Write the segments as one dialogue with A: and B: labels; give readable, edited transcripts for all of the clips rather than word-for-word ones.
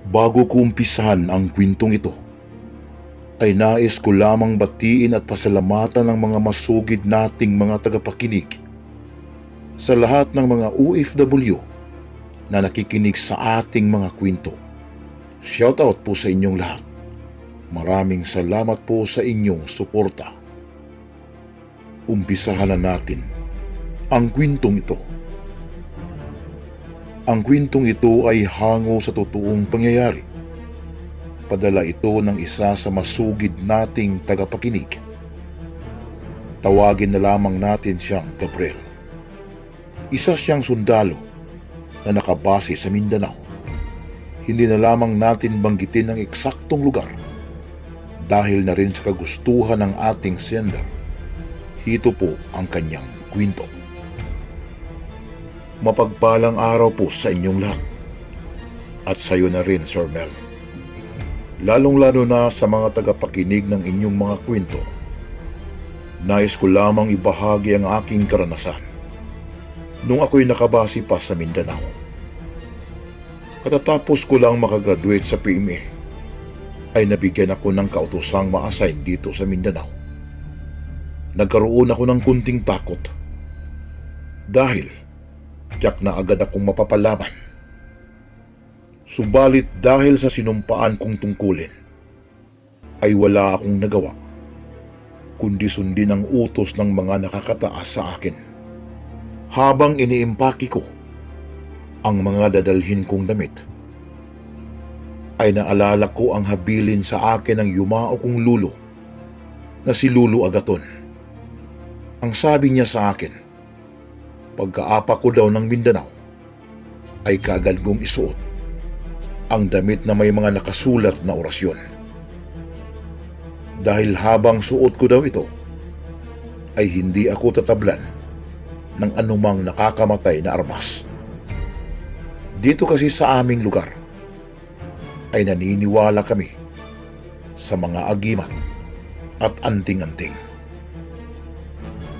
A: Bago ko umpisahan ang kwentong ito, ay nais ko lamang batiin at pasalamatan ang mga masugid nating mga tagapakinig sa lahat ng mga OFW na nakikinig sa ating mga kwento. Shoutout po sa inyong lahat. Maraming salamat po sa inyong suporta. Umpisahan na natin ang kwentong ito. Ang kwentong ito ay hango sa totoong pangyayari. Padala ito ng isa sa masugid nating tagapakinig. Tawagin na lamang natin siyang Gabriel. Isa siyang sundalo na nakabase sa Mindanao. Hindi na lamang natin banggitin ang eksaktong lugar dahil na rin sa kagustuhan ng ating sender. Ito po ang kanyang kwento. Mapagpalang araw po sa inyong lahat. At sa iyo na rin, Sir Mel. Lalong-lalo na sa mga tagapakinig ng inyong mga kwento. Nais ko lamang ibahagi ang aking karanasan nung ako'y nakabase pa sa Mindanao. Katatapos ko lang makagraduate sa PMA, ay nabigyan ako ng kautosang ma-assign dito sa Mindanao. Nagkaroon ako ng kunting takot dahil tiyak na agad akong mapapalaban. Subalit dahil sa sinumpaan kong tungkulin, ay wala akong nagawa kundi sundin ang utos ng mga nakakataas sa akin. Habang iniimpake ko ang mga dadalhin kong damit, ay naalala ko ang habilin sa akin ng yumao kong lulo na si Lulu Agaton. Ang sabi niya sa akin, pagkaapa ko daw ng Mindanao, ay kaagad kong isuot ang damit na may mga nakasulat na orasyon. Dahil habang suot ko daw ito, ay hindi ako tatablan ng anumang nakakamatay na armas. Dito kasi sa aming lugar, ay naniniwala kami sa mga agimat at anting-anting.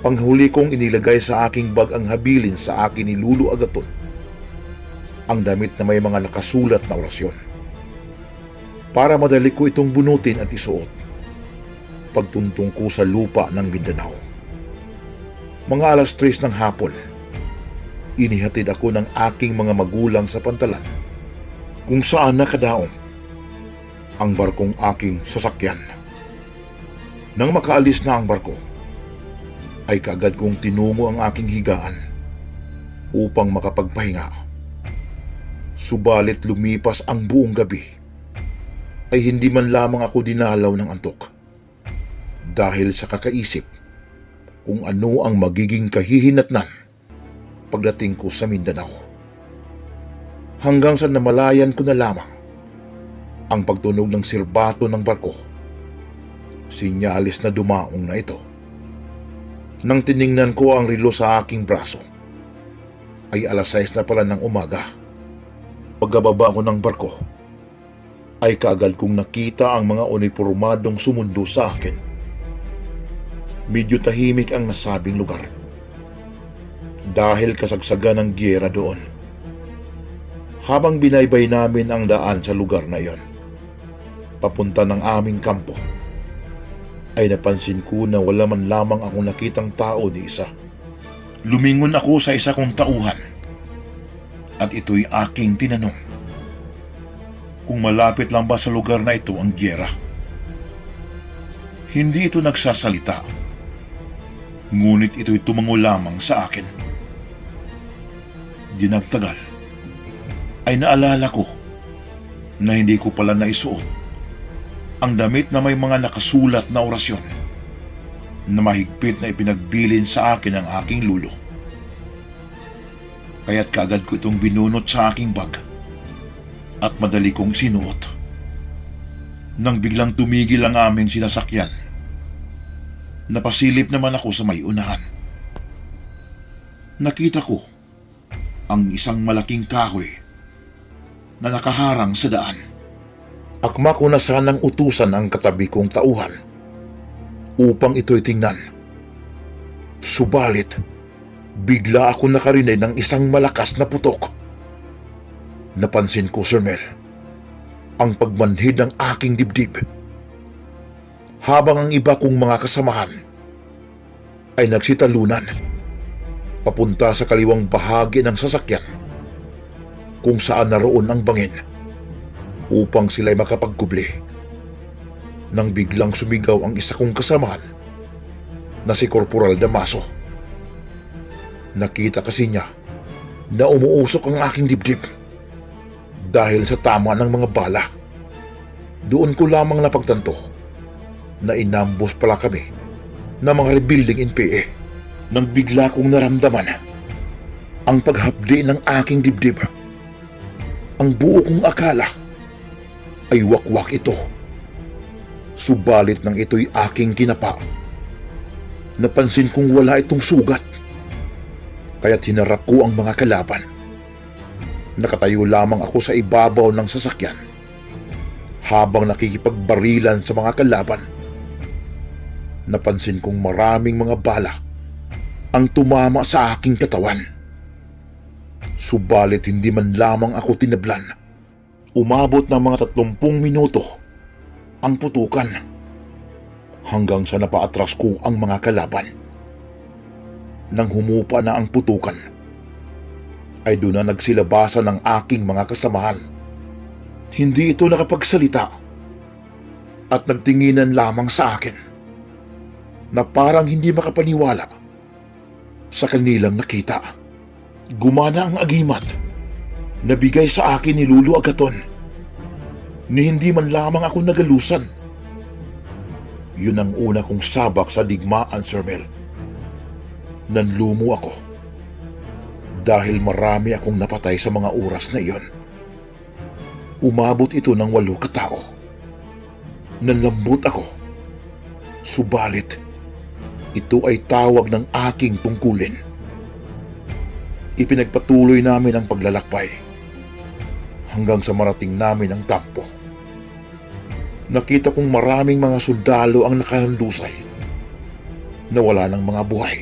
A: Panghuli kong inilagay sa aking bag ang habilin sa akin ni Lulu Agaton, ang damit na may mga nakasulat na orasyon, para madali ko itong bunutin at isuot pagtuntong ko sa lupa ng Mindanao. Mga 3:00 ng hapon, inihatid ako ng aking mga magulang sa pantalan kung saan nakadaong ang barkong aking sasakyan. Nang makaalis na ang barko, ay kaagad kong tinungo ang aking higaan upang makapagpahinga. Subalit lumipas ang buong gabi, ay hindi man lamang ako dinalaw ng antok dahil sa kakaisip kung ano ang magiging kahihinatnan pagdating ko sa Mindanao. Hanggang sa namalayan ko na lamang ang pagtunog ng silbato ng barko. Sinyalis na dumaong na ito. Nang tiningnan ko ang relo sa aking braso, ay 6:00 na pala ng umaga. Pagkababa ko ng barko, ay kaagad kong nakita ang mga unipormadong sumundo sa akin. Medyo tahimik ang nasabing lugar dahil kasagsagan ng giyera doon. Habang binaybay namin ang daan sa lugar na iyon, papunta ng aming kampo, ay napansin ko na wala man lamang akong nakitang tao di isa. Lumingon ako sa isa kong tauhan at ito'y aking tinanong kung malapit lang ba sa lugar na ito ang giyera. Hindi ito nagsasalita, ngunit ito'y tumango lamang sa akin. Di nagtagal, ay naalala ko na hindi ko pala naisuot ang damit na may mga nakasulat na orasyon na mahigpit na ipinagbilin sa akin ng aking lulo. Kaya't kaagad ko itong binunot sa aking bag at madali kong sinuot. Nang biglang tumigil ang aming sinasakyan, napasilip naman ako sa may unahan. Nakita ko ang isang malaking kahoy na nakaharang sa daan. Akma ko na sanang utusan ang katabi kong tauhan upang ito'y tingnan. Subalit, bigla ako nakarinig ng isang malakas na putok. Napansin ko, Sir Mel, ang pagmanhid ng aking dibdib. Habang ang iba kong mga kasamahan ay nagsitalunan papunta sa kaliwang bahagi ng sasakyan kung saan naroon ang bangin upang sila'y makapagkubli. Nang biglang sumigaw ang isa kong kasamahan na si Corporal Damaso. Nakita kasi niya na umuusok ang aking dibdib dahil sa tama ng mga bala. Doon ko lamang napagtanto na inambos pala kami ng mga rebuilding NPA nang bigla kong naramdaman ang paghapdi ng aking dibdib. Ang buo kong akala ay wakwak ito. Subalit nang ito'y aking kinapa, napansin kong wala itong sugat. Kaya't hinarap ko ang mga kalaban. Nakatayo lamang ako sa ibabaw ng sasakyan habang nakikipagbarilan sa mga kalaban. Napansin kong maraming mga bala ang tumama sa aking katawan. Subalit hindi man lamang ako tinablan. Umabot ng mga 30 minuto ang putukan hanggang sa napaatras ko ang mga kalaban. Nang humupa na ang putukan, ay doon na nagsilabasan ng aking mga kasamahan. Hindi ito nakapagsalita at nagtinginan lamang sa akin na parang hindi makapaniwala sa kanilang nakita. Gumana ang agimat na bigay sa akin ni Lulu Agaton ni hindi man lamang ako nagalusan. Yun ang una kong sabak sa digmaan, Sir Mel. Nanlumo ako dahil marami akong napatay sa mga oras na iyon. Umabot ito ng 8 katao. Nanlambot ako. Subalit, ito ay tawag ng aking tungkulin. Ipinagpatuloy namin ang paglalakbay hanggang sa marating namin ang kampo. Nakita kong maraming mga sundalo ang nakahandusay na wala ng mga buhay.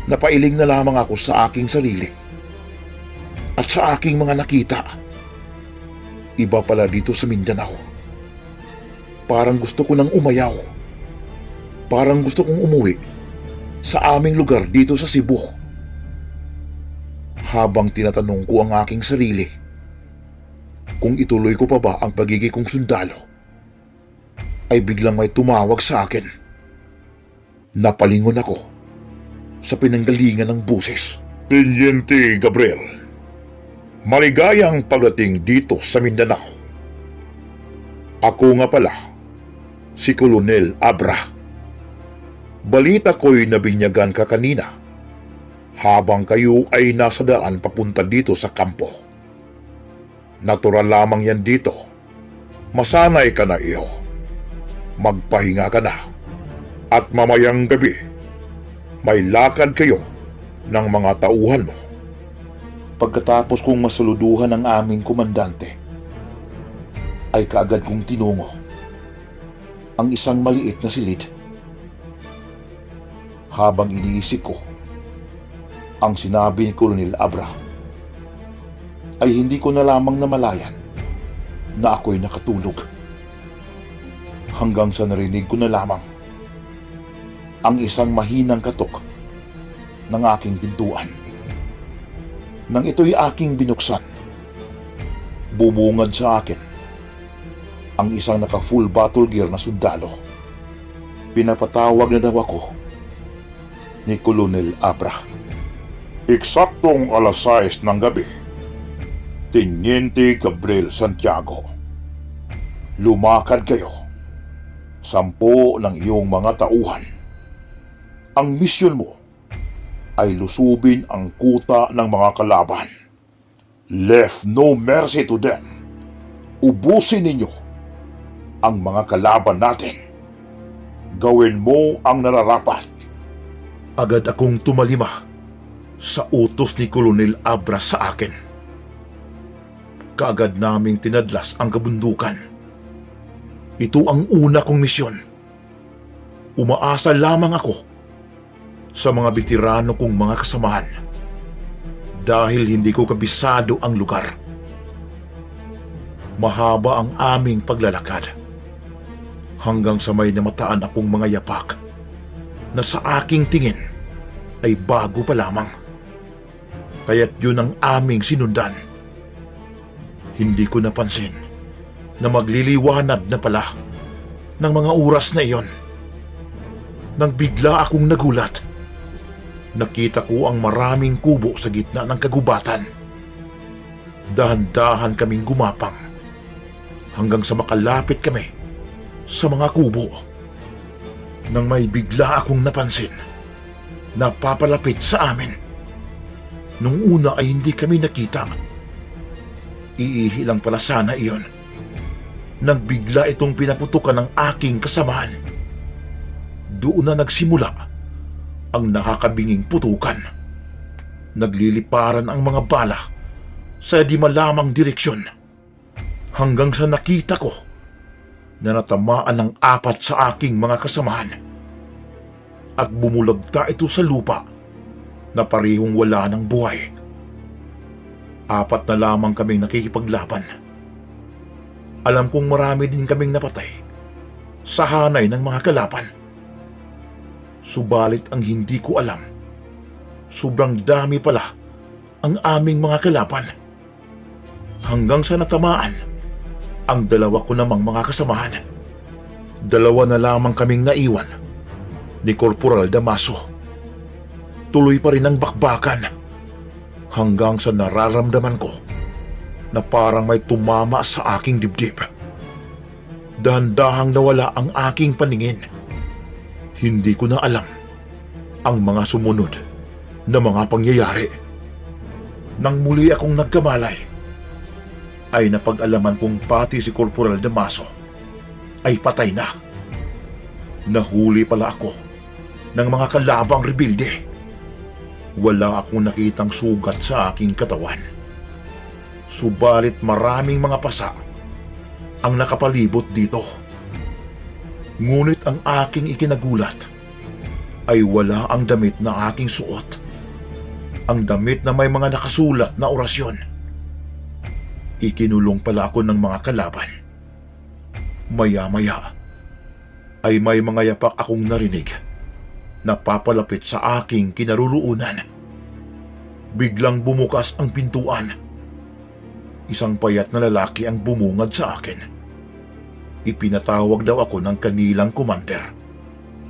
A: Napailing na lamang ako sa aking sarili at sa aking mga nakita. Iba pala dito sa Mindanao. Parang gusto ko nang umayaw. Parang gusto kong umuwi sa aming lugar dito sa Cebu. Habang tinatanong ko ang aking sarili kung ituloy ko pa ba ang pagiging kong sundalo, ay biglang may tumawag sa akin. Napalingon ako sa pinanggalingan ng buses. Teniente Gabriel, maligayang pagdating dito sa Mindanao. Ako nga pala, si Colonel Abra. Balita ko'y nabinyagan ka kanina habang kayo ay nasa daan papunta dito sa kampo. Natural lamang yan dito. Masanay ka na iyo. Magpahinga ka na. At mamayang gabi, may lakad kayo ng mga tauhan mo. Pagkatapos kong masaluduhan ang aming komandante, ay kaagad kong tinungo ang isang maliit na silid. Habang iniisip ko ang sinabi ni Colonel Abra, ay hindi ko na lamang namalayan na ako'y nakatulog. Hanggang sa narinig ko na lamang ang isang mahinang katok ng aking pintuan. Nang ito'y aking binuksan, bumungad sa akin ang isang naka-full battle gear na sundalo. Pinapatawag na daw ako ni Colonel Abra. Eksaktong 6:00 ng gabi, Teniente Gabriel Santiago, lumakad kayo 10 ng iyong mga tauhan. Ang misyon mo ay lusubin ang kuta ng mga kalaban. Left no mercy to them. Ubusin ninyo ang mga kalaban natin. Gawin mo ang nararapat. Agad akong tumalima sa utos ni Colonel Abra sa akin. Kaagad naming tinadlas ang kabundukan. Ito ang una kong misyon. Umaasa lamang ako sa mga veterano kong mga kasamahan dahil hindi ko kabisado ang lugar. Mahaba ang aming paglalakad. Hanggang sa may namataan akong mga yapak na sa aking tingin ay bago pa lamang. Kaya't yun ang aming sinundan. Hindi ko napansin na magliliwanag na pala ng mga oras na iyon. Nang bigla akong nagulat, nakita ko ang maraming kubo sa gitna ng kagubatan. Dahan-dahan kaming gumapang hanggang sa makalapit kami sa mga kubo. Nang may bigla akong napansin na papalapit sa amin. Nung una ay hindi kami nakita. Iihi lang pala sana iyon. Nang bigla itong pinaputukan ng aking kasamahan. Doon na nagsimula ang nakakabinging putukan. Nagliliparan ang mga bala sa di malamang direksyon. Hanggang sa nakita ko na natamaan ng 4 sa aking mga kasamahan. At bumulagta ito sa lupa na parehong wala ng buhay. 4 na lamang kaming nakikipaglaban. Alam kong marami din kaming napatay sa hanay ng mga kalaban. Subalit ang hindi ko alam, sobrang dami pala ang aming mga kalaban. Hanggang sa natamaan ang 2 ko namang mga kasamahan. 2 na lamang kaming naiwan ni Corporal Damaso. Tuloy pa rin ang bakbakan hanggang sa nararamdaman ko na parang may tumama sa aking dibdib. Dahan-dahang nawala ang aking paningin. Hindi ko na alam ang mga sumunod na mga pangyayari. Nang muli akong nagkamalay, ay napag-alaman kong pati si Corporal Damaso ay patay na. Nahuli pala ako ng mga kalabang rebelde. Wala akong nakitang sugat sa aking katawan. Subalit maraming mga pasa ang nakapalibot dito. Ngunit ang aking ikinagulat ay wala ang damit na aking suot. Ang damit na may mga nakasulat na orasyon. Ikinulong pala ako ng mga kalaban. Maya-maya ay may mga yapak akong narinig na papalapit sa aking kinaroroonan. Biglang bumukas ang pintuan. Isang payat na lalaki ang bumungad sa akin. Ipinatawag daw ako ng kanilang commander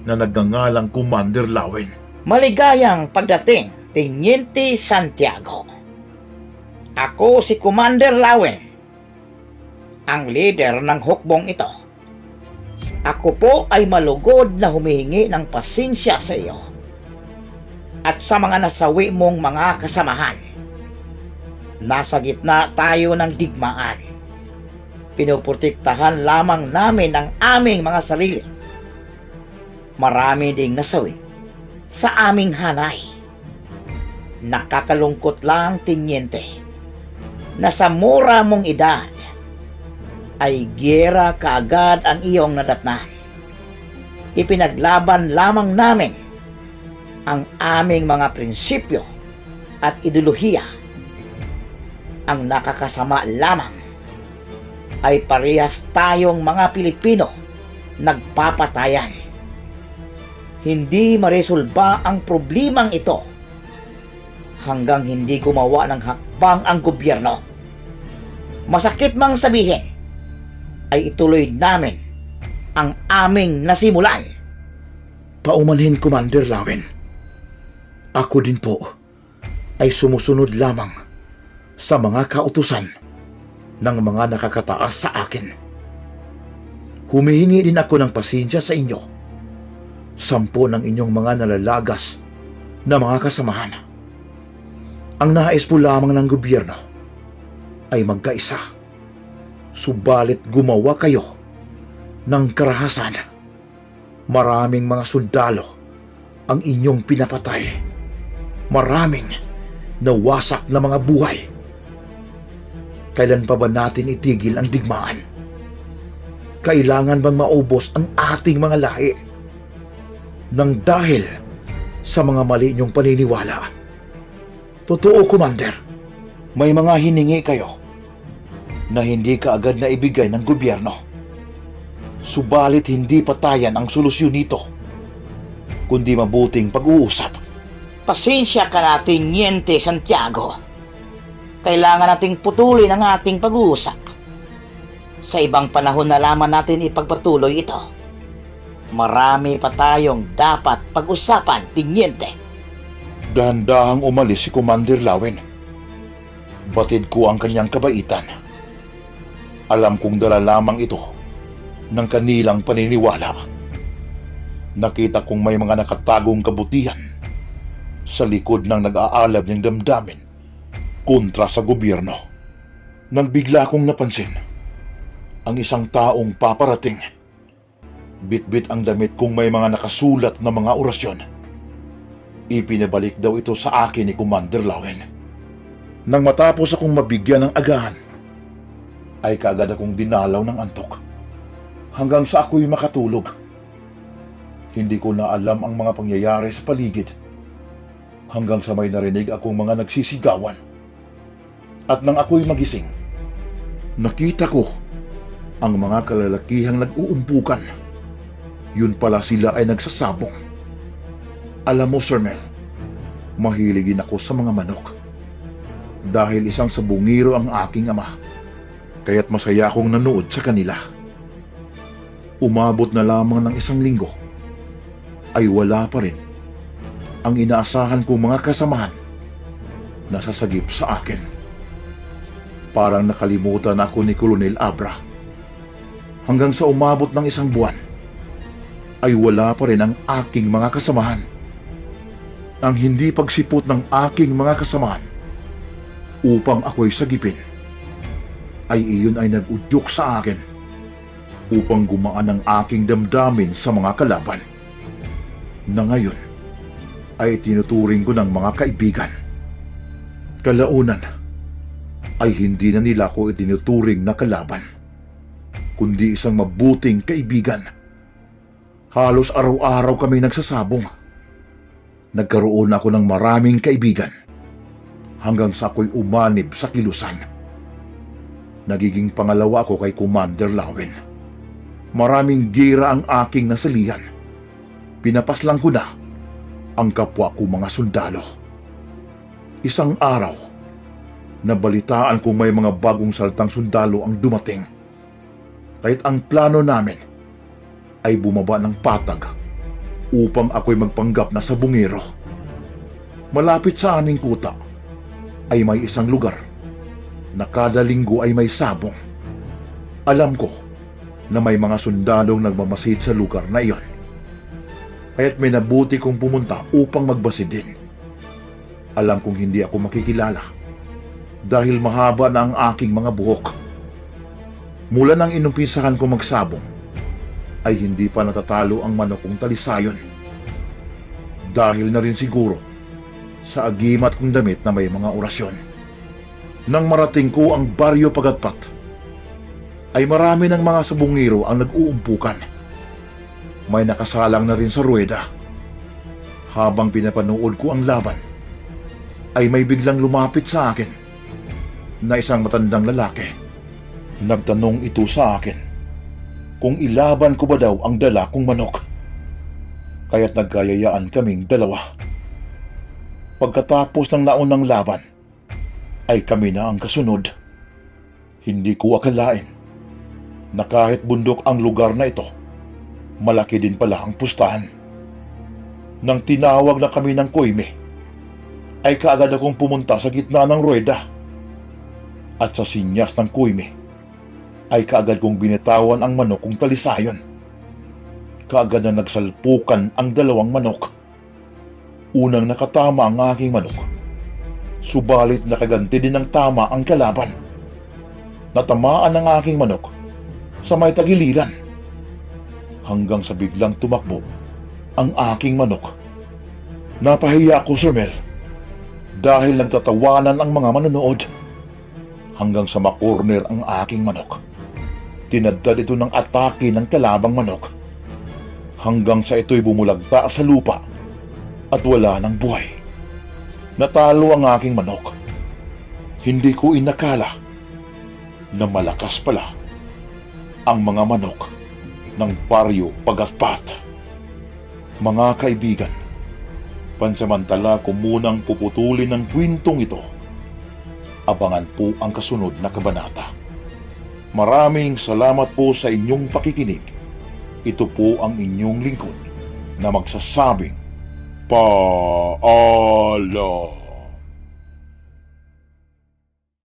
A: na nagngangalang Commander Lawen.
B: Maligayang pagdating, Teniente Santiago. Ako si Commander Lawen, ang leader ng hukbong ito. Ako po ay malugod na humihingi ng pasensya sa iyo at sa mga nasawi mong mga kasamahan. Nasa gitna tayo ng digmaan. Pinoprotektahan lamang namin ang aming mga sarili. Marami ding nasawi sa aming hanay. Nakakalungkot lang, Teniente, na sa mura mong edad ay giyera kaagad ang iyong nadatnan. Ipinaglaban lamang namin ang aming mga prinsipyo at ideolohiya. Ang nakakasama lamang ay parehas tayong mga Pilipino nagpapatayan. Hindi maresolba ang problemang ito hanggang hindi gumawa ng hakbang ang gobyerno. Masakit mang sabihin, ay ituloy namin ang aming nasimulan.
A: Paumanhin, Commander Lawen. Ako din po ay sumusunod lamang sa mga kautusan ng mga nakakataas sa akin. Humihingi din ako ng pasensya sa inyo. 10 ng inyong mga nalalagas na mga kasamahan. Ang nais po lamang ng gobyerno ay magkaisa. Subalit gumawa kayo ng karahasan. Maraming mga sundalo ang inyong pinapatay. Maraming nawasak na mga buhay. Kailan pa ba natin itigil ang digmaan? Kailangan bang maubos ang ating mga lahi nang dahil sa mga mali niyong paniniwala? Totoo, Commander, may mga hiningi kayo na hindi kaagad na ibigay ng gobyerno. Subalit hindi patayan ang solusyon nito, kundi mabuting pag-uusap.
B: Pasensya ka na, Teniente Santiago. Kailangan nating putulin ang ating pag-uusap. Sa ibang panahon na lamang natin ipagpatuloy ito. Marami pa tayong dapat pag-usapan, Teniente.
A: Dahan-dahang umalis si Commander Lawen. Batid ko ang kanyang kabaitan. Alam kong dala lamang ito ng kanilang paniniwala. Nakita kong may mga nakatagong kabutihan sa likod ng nag-aalab niyang damdamin kontra sa gobyerno. Nang bigla kong napansin ang isang taong paparating. Bit-bit ang damit kong may mga nakasulat na mga orasyon. Ipinabalik daw ito sa akin ni Commander Lawen. Nang matapos akong mabigyan ng agahan, ay kaagad akong dinalaw ng antok hanggang sa ako'y makatulog. Hindi ko na alam ang mga pangyayari sa paligid hanggang sa may narinig akong mga nagsisigawan. At nang ako'y magising, nakita ko ang mga kalalakihang nag-uumpukan. Yun pala sila ay nagsasabong. Alam mo, Sir Mel, mahilig din ako sa mga manok. Dahil isang sabungiro ang aking ama, kaya't masaya akong nanood sa kanila. Umabot na lamang ng isang linggo, ay wala pa rin ang inaasahan kong mga kasamahan na sasagip sa akin. Parang nakalimutan ako ni Colonel Abra. Hanggang sa umabot ng isang buwan, ay wala pa rin ang aking mga kasamahan. Ang hindi pagsipot ng aking mga kasamahan upang ako'y sagipin, ay iyon ay nag-udyok sa akin upang gumaan ang aking damdamin sa mga kalaban na ngayon ay tinuturing ko ng mga kaibigan. Kalaunan ay hindi na nila ko itinuturing na kalaban, kundi isang mabuting kaibigan. Halos araw-araw kami nagsasabong. Nagkaroon ako ng maraming kaibigan hanggang sa ako'y umanib sa kilusan. Nagiging pangalawa ako kay Commander Lawen. Maraming gira ang aking nasalihan. Pinapaslang ko na ang kapwa ko mga sundalo. Isang araw, nabalitaan kong may mga bagong saltang sundalo ang dumating. Kahit ang plano namin ay bumaba ng patag upang ako'y magpanggap na sabungero. Malapit sa aming kuta ay may isang lugar na kada linggo ay may sabong. Alam ko na may mga sundalong nagmamasid sa lugar na iyon, kaya't may nabuti kong pumunta upang magbasid din. Alam kong hindi ako makikilala dahil mahaba na ang aking mga buhok. Mula nang inumpisahan ko magsabong, ay hindi pa natatalo ang manok kong talisayon. Dahil na rin siguro sa agimat kong damit na may mga orasyon. Nang marating ko ang baryo Pagatpat, ay marami ng mga sabungiro ang nag-uumpukan. May nakasalang na rin sa ruweda. Habang pinapanood ko ang laban, ay may biglang lumapit sa akin na isang matandang lalaki. Nagtanong ito sa akin kung ilaban ko ba daw ang dala kong manok. Kaya't nagkayayaan kaming dalawa. Pagkatapos ng naunang laban, ay kami na ang kasunod. Hindi ko akalain na kahit bundok ang lugar na ito, malaki din pala ang pustahan. Nang tinawag na kami ng Koyme, ay kaagad akong pumunta sa gitna ng ruweda. At sa sinyas ng Koyme, ay kaagad kong binitawan ang manok kong talisayon. Kaagad na nagsalpukan ang dalawang manok. Unang nakatama ang aking manok, subalit nakaganti din ng tama ang kalaban. Natamaan ang aking manok sa may tagiliran hanggang sa biglang tumakbo ang aking manok. Napahiya ako, Sir Mel, dahil nagtatawanan ang mga manonood hanggang sa makorner ang aking manok. Tinadtad ito ng atake ng kalabang manok hanggang sa ito'y bumulagta sa lupa at wala ng buhay. Natalo ang aking manok. Hindi ko inakala na malakas pala ang mga manok ng Baryo Pagatpat. Mga kaibigan, pansamantala ko munang puputulin ang kwentong ito. Abangan po ang kasunod na kabanata. Maraming salamat po sa inyong pakikinig. Ito po ang inyong lingkod na magsasabing paalam.